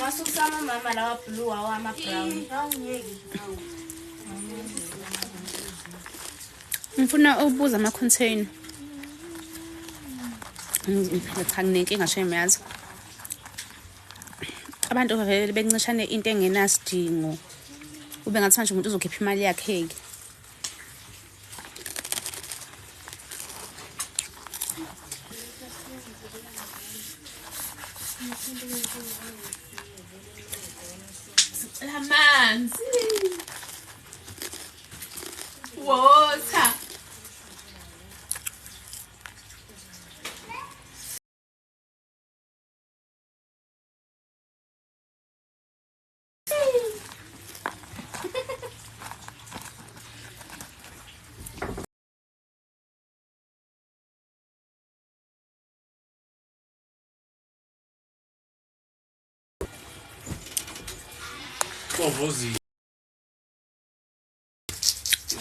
Ungasusama mama lawa blue awama brown. Ngifuna ukubuza ama-container. Cha nginenkinga shemayazi. Abantu vele bencishane into engenasidingo. Ube ngathi manje umuntu uzokhipha imali yakhe. Amanzi. Water.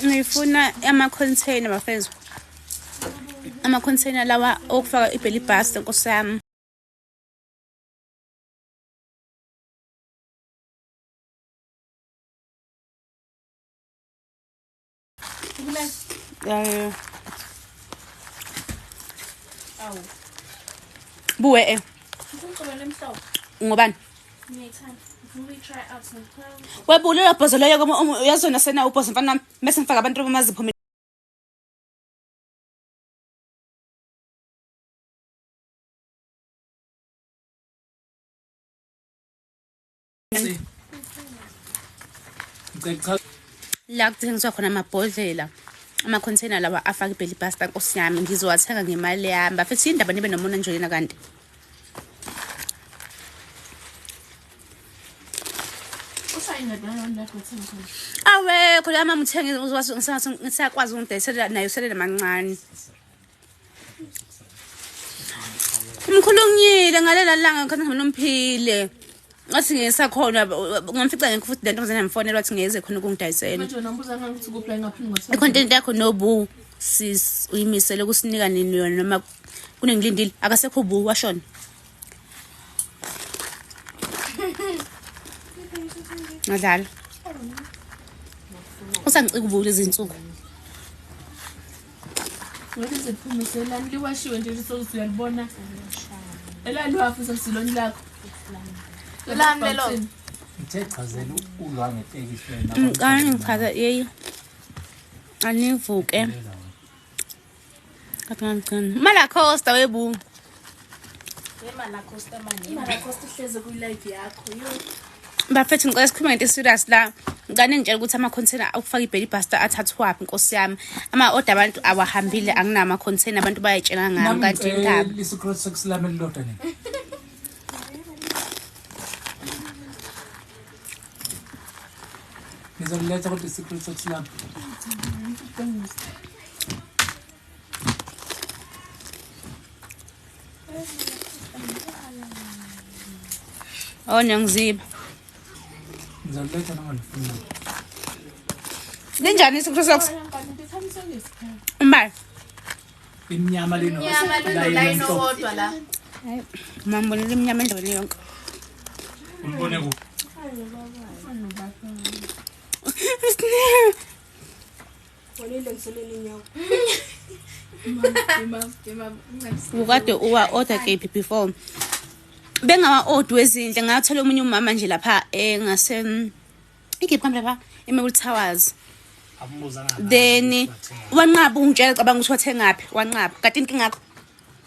Ngifuna ama-container bafethu. Ama-container lawa okufaka ibelly bus Nkosi yami. Awu. Buwe Ngicela lemhlobo. ngobani? Ngiyithanda. Ngifuna try out some clothes. Webulela bhozo leyo uyazona sena ubhozo mfana nami bese ngifaka abantu bamazipho. La kuthengiswa khona amabhodlela ama-container lawa afaka ibelly pasta Nkosi yami ngizowathenga ngemali yami bafethu indaba nibe nomona nje yena kanti awe khona mama uthengi uzwazi ngisakwazi ungidayisela nayo sele namancane umkhulunyile ngalela langa khona nomphile ngathi ngisakhona ngamfica ngeke futhi lento ngizena mfonela wathi ngeze khona ukungidayisela manje nombuza ngathi kuphela ngaphinde ngothi i-content yakho nobu sis uyimisele kusinika nini yona noma kunengilindile akasekho bu washona ngadlala usangicika ubu lezi insuku ngoba iziphumiselani liwashiwe nje sokuthi uyalibona elani wafisa siloni lakho lami lelo Ngithechazela ulwa ngetekisi ngani ngichaza yeyi anivuke kancane mala costa webu Imala Costa manje. Imala Costa ihleze ku live yakho. Yo. bafethu ngicela sikhulume ngento serious la ngane ngitshela ukuthi ama-container ukufaka ibelly pasta athathwaphi Nkosi yami ama-order abantu awahambile anginama container abantu bayayitshela ngami kanti indaba isikrothi sokusilama elilodwa nini Ngizoletha kodwa isikrothi sokusilama oh ngiziba Ngizoletha noma ngifuna Linjani isikrothi sokusilama mbali Imnyama leno la inowodwa la. hayi mambonile imnyama endaweni yonke Umbone ku Wonile ngisoleni inyawo. ukade uwa-order kephi before bengawa-order wezinhle ngathola omunye umama nje lapha ngase ikephi phambi lapha eMemory Towers abuza ngapha then wanqaba ungitshela cabanga ukuthi wathengaphi wanqaba kanti inkinga yakho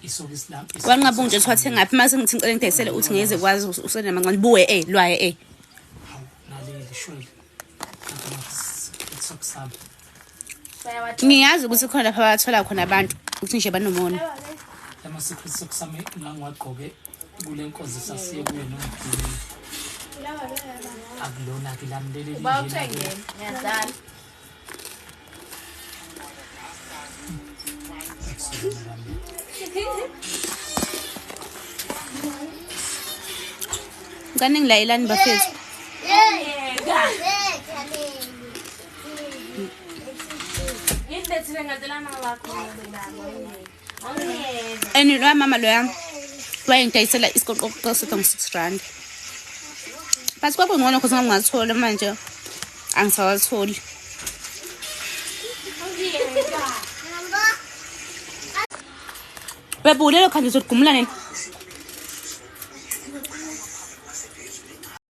isoko isilama wanqaba ungitshela ukuthi wathengaphi mase ngithi ngicela ngidayisele uthi ngeze kwazi usele namancane buwe lwaye naleli shwele sokusama ngiyazi ukuthi khona lapha bathola khona abantu ukuthi nje banomona lama secret sokusama ngangwagqoke kule nkosi sasiye kuye nomdini akulona kilamleli Bawuthengele. Ngiyazala. ngane ngilayelani bafethu Ngidethile ngadelana wakho and loya mama loya wayengidayisela isiqoqoqo sethu ngo-6 rand but kwabo ngcono because ngingathola manje angisawatholi. Bebulelo khanje uzogumula nini?